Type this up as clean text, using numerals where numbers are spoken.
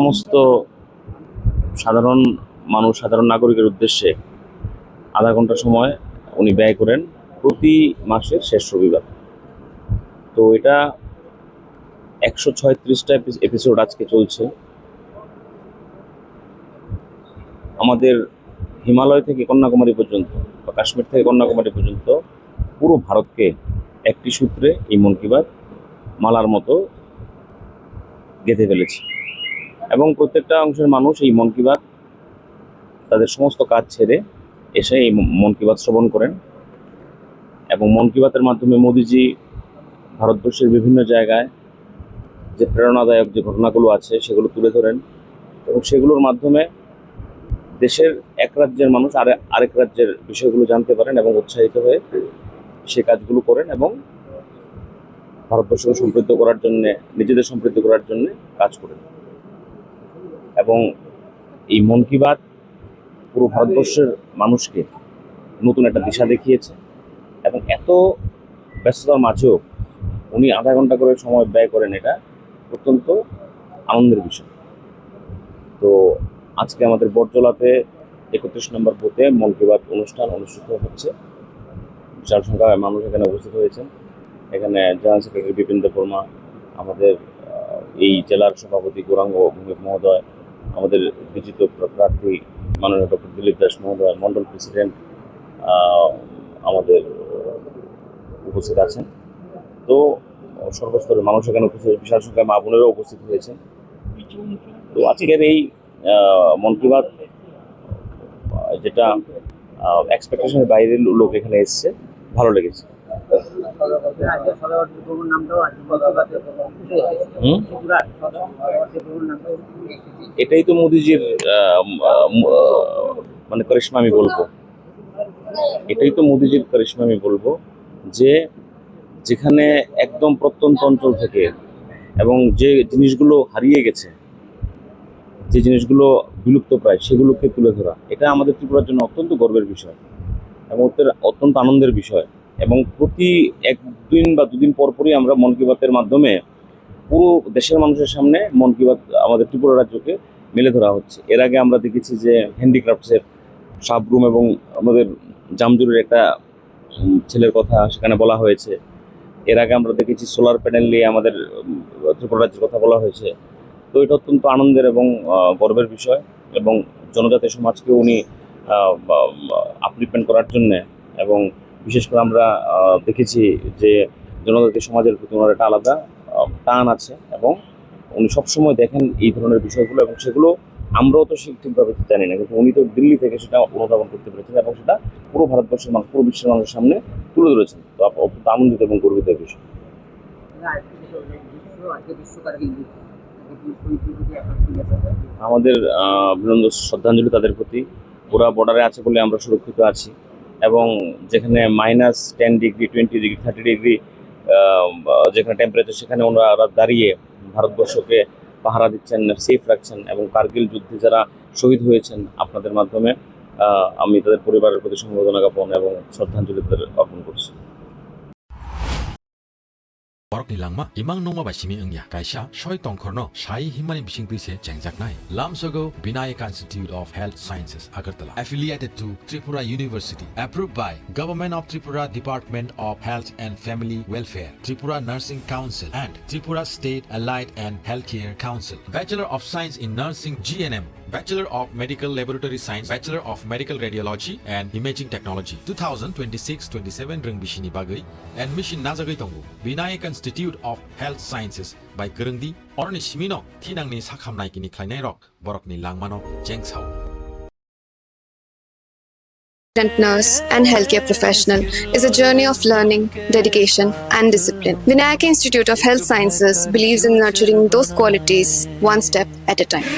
সমস্ত সাধারণ মানুষ, সাধারণ নাগরিকের উদ্দেশ্যে আধা ঘন্টা সময় উনি ব্যয় করেন প্রতি মাসের শেষ রবিবার। তো এটা 136টা এপিসোড আজকে চলছে। আমাদের হিমালয় থেকে কন্যাকুমারী পর্যন্ত বা কাশ্মীর থেকে কন্যাকুমারী পর্যন্ত পুরো ভারতকে একটি সূত্রে এই মন কি বাত মালার মতো গেঁথে ফেলেছে এবং প্রত্যেকটা অংশের মানুষ এই মন কি বাত তাদের সমস্ত কাজ ছেড়ে এসে এই মন কি বাত শ্রবণ করেন এবং মন কি বাতের মাধ্যমে মোদিজি ভারতবর্ষের বিভিন্ন জায়গায় যে প্রেরণাদায়ক যে ঘটনাগুলো আছে সেগুলো তুলে ধরেন এবং সেগুলোর মাধ্যমে দেশের এক রাজ্যের মানুষ আরেক রাজ্যের বিষয়গুলো জানতে পারেন এবং উৎসাহিত হয়ে সে কাজগুলো করেন এবং ভারতবর্ষকে সমৃদ্ধ করার জন্য, নিজেদের সমৃদ্ধ করার জন্য কাজ করেন। এবং এই মন কি বাত পুরো ভারতবর্ষের মানুষকে নতুন একটা দিশা দেখিয়েছে এবং এত ব্যস্ততার মাঝেও উনি আধা ঘন্টা করে সময় ব্যয় করেন, এটা অত্যন্ত আনন্দের বিষয়। তো আজকে আমাদের বটজলাতে 31 নম্বর বুথে মন কি বাত অনুষ্ঠান অনুষ্ঠিত হচ্ছে। বিশাল সংখ্যায় মানুষ এখানে উপস্থিত হয়েছেন। এখানে জেনারেল সেক্রেটারি বিপিন দেববর্মা, আমাদের এই জেলার সভাপতি গৌরাঙ্গ ভৌমিক মহোদয়, আমাদের বিজিত প্রার্থী মাননীয় ডক্টর দিলীপ দাস মহোদয়, মন্ডল প্রেসিডেন্ট আমাদের উপস্থিত আছেন। তো সর্বস্তরের মানুষ এখানে উপস্থিত, বিশাল সংখ্যায় মা বোনেরও উপস্থিত হয়েছেন। তো আজকের এই মন কি বাত যেটা এক্সপেকটেশনের বাইরের লোক এখানে এসছে, ভালো লেগেছে। এটাই তো মোদিজির মানে করিশ্মা আমি বলবো, এটাই তো মোদিজির করিশ্মা আমি বলবো যে যেখানে একদম প্রত্যন্ত অঞ্চল থেকে এবং যে জিনিসগুলো হারিয়ে গেছে, যে জিনিসগুলো বিলুপ্ত প্রায়, সেগুলোকে তুলে ধরা, এটা আমাদের ত্রিপুরার জন্য অত্যন্ত গর্বের বিষয় এবং অত্যন্ত আনন্দের বিষয়। এবং প্রতি একদিন বা দুদিন পরপরই আমরা মন কি বাতের মাধ্যমে পুরো দেশের মানুষের সামনে মন কি বাত আমাদের ত্রিপুরা রাজ্যকে মেলে ধরা হচ্ছে। এর আগে আমরা দেখেছি যে হ্যান্ডিক্রাফটসের সাবরুম এবং আমাদের জামজুরের একটা ছেলের কথা সেখানে বলা হয়েছে। এর আগে আমরা দেখেছি সোলার প্যানেল নিয়ে আমাদের ত্রিপুরা রাজ্যের কথা বলা হয়েছে। তো এটা অত্যন্ত আনন্দের এবং গর্বের বিষয় এবং জনজাতি সমাজকে উনি আপলিফমেন্ট করার জন্যে এবং বিশেষ করে আমরা দেখেছি যে জনজাতি সমাজের প্রতি ওনার একটা আলাদা টান আছে এবং উনি সবসময় দেখেন এই ধরনের বিষয়গুলো এবং সেগুলো আমরাও তো ঠিকভাবে জানি না, কিন্তু উনি তো দিল্লি থেকে সেটা অনুধাবন করতে পেরেছেন এবং সেটা পুরো ভারতবর্ষের মানুষ, পুরো বিশ্বের মানুষের সামনে তুলে ধরেছেন। তো অত্যন্ত আনন্দিত এবং গর্বিত বিষয়। আমাদের বিনম্র শ্রদ্ধাঞ্জলি তাদের প্রতি। ওরা বর্ডারে আছে বলে আমরা সুরক্ষিত আছি এবং যেখানে -10 ডিগ্রি, 20 ডিগ্রি, 30 ডিগ্রি যেখানে টেম্পারেচার, সেখানে ওরা দাঁড়িয়ে ভারতবর্ষকে পাহারা দিচ্ছেন, সেফ রাখছেন এবং কার্গিল যুদ্ধে যারা শহীদ হয়েছেন আপনাদের মাধ্যমে আমি তাদের পরিবারের প্রতি সমবেদনা জ্ঞাপন এবং শ্রদ্ধাঞ্জলি অর্পণ করছি। Borok ni langma imang nongma ba simi engya kaisa soi tongkhorno sai himani bising tuise chengjaknai Lamsogo Vinayaka Institute of Health Sciences Agartala, affiliated to Tripura University, approved by Government of Tripura Department of Health and Family Welfare, Tripura Nursing Council and Tripura State Allied and Healthcare Council. Bachelor of Science in Nursing GNM, Bachelor of Medical Laboratory Science, Bachelor of Medical Radiology and Imaging Technology 2026-27 reng bishini bagai admission najagai tongo Vinayaka Institute of Health Sciences by Gerengdi orni simino thinangni sakhamnai kini khlainai rok borokni langmano jengsau. Nurse and healthcare professional is a journey of learning, dedication and discipline. Vinayaka Institute of Health Sciences believes in nurturing those qualities one step at a time.